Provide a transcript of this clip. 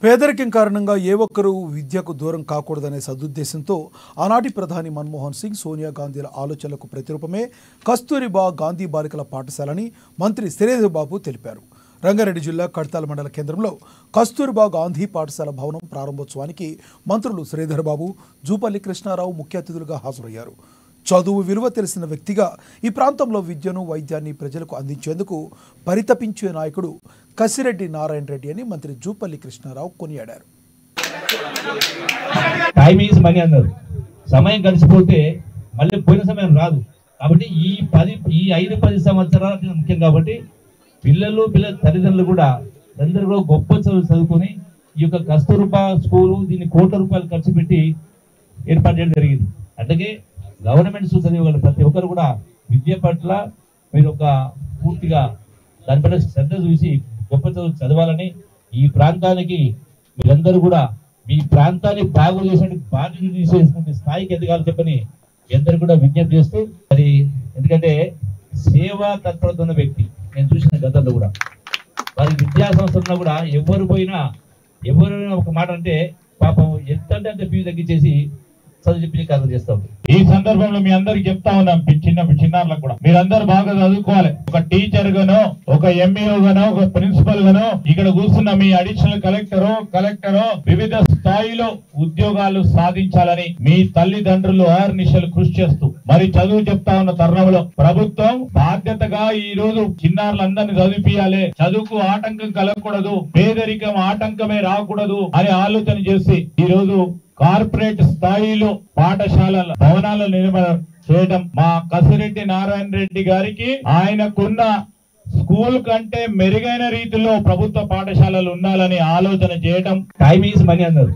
పేదరికం కారణంగా ఏ ఒక్కరూ విద్యకు దూరం కాకూడదనే సదుద్దేశంతో ఆనాటి ప్రధాని మన్మోహన్ సింగ్ సోనియా గాంధీల ఆలోచనలకు ప్రతిరూపమే కస్తూరిబా గాంధీ బాలికల పాఠశాలని మంత్రి శ్రీధర్ బాబు తెలిపారు. రంగారెడ్డి జిల్లా కడ్తాల్ మండల కేంద్రంలో కస్తూరిబా గాంధీ పాఠశాల భవనం ప్రారంభోత్సవానికి మంత్రులు శ్రీధర్ బాబు, జూపల్లి కృష్ణారావు ముఖ్య అతిథులుగా హాజరయ్యారు. చదువు విలువ తెలిసిన వ్యక్తిగా ఈ ప్రాంతంలో విద్యను, వైద్యాన్ని ప్రజలకు అందించేందుకు పరితపించే నాయకుడు కసిరెడ్డి నారాయణ రెడ్డి అని మంత్రి జూపల్లి కృష్ణారావు కొనియాడారు. టైం ఈజ్ మనీ అన్నారు. సమయం గడిచిపోతే మళ్ళీ పోయిన సమయం రాదు. కాబట్టి ఈ 5-10 సంవత్సరాలు ముఖ్యం. కాబట్టి పిల్లల తల్లిదండ్రులు కూడా అందరూ కూడా గొప్ప చదువుకొని ఈ యొక్క కస్తూర్బా స్కూలు దీన్ని కోట్ల రూపాయలు ఖర్చు పెట్టి ఏర్పాటు చేయడం జరిగింది. అట్లాగే గవర్నమెంట్ స్కూల్ చదివగల ప్రతి ఒక్కరు కూడా విద్య పట్ల మీరు ఒక పూర్తిగా దానిపైన శ్రద్ధ చూసి గొప్ప చదవాలని, ఈ ప్రాంతానికి మీరందరూ కూడా మీ ప్రాంతాన్ని బాగు చేసే బాధ్యత తీసేటువంటి స్థాయికి ఎదగాలని చెప్పని అందరూ కూడా విజ్ఞప్తి చేస్తూ, మరి ఎందుకంటే సేవా తత్పరత ఉన్న వ్యక్తి నేను చూసిన గతంలో కూడా వారి విద్యా సంస్థల్లో కూడా ఎవరైనా ఒక మాట అంటే పాపం ఎంత అంటే ఫీజు తగ్గించేసి చదువు చెప్పి కార్యం చేస్తాం. ఈ సందర్భంలో మీ అందరికి చెప్తా ఉన్నాం, చిన్నారులకు కూడా మీరందరూ బాగా చదువుకోవాలి. ఒక టీచర్ గానో, ఒక ఎంఈఓ గానో, ఒక ప్రిన్సిపల్ గానో, ఇక్కడ కూర్చున్న మీ అడిషనల్ కలెక్టర్ వివిధ స్థాయిలో ఉద్యోగాలు సాధించాలని మీ తల్లిదండ్రులు ఆర్నిశలు కృషి చేస్తూ మరి చదువు చెప్తా ఉన్న తరుణంలో ప్రభుత్వం బాధ్యతగా ఈ రోజు చిన్నారులందరినీ చదివిపియాలి, చదువుకు ఆటంకం కలగకూడదు, పేదరికం ఆటంకమే రాకూడదు అని ఆలోచన చేసి ఈ రోజు కార్పొరేట్ స్థాయిలో పాఠశాలల భవనాల నిర్మాణం చేయడం మా కసిరెడ్డి నారాయణ రెడ్డి గారికి ఆయనకున్న స్కూల్ కంటే మెరుగైన రీతిలో ప్రభుత్వ పాఠశాలలు ఉండాలని ఆలోచన చేయడం. టైం ఈజ్ మనీ అన్నారు.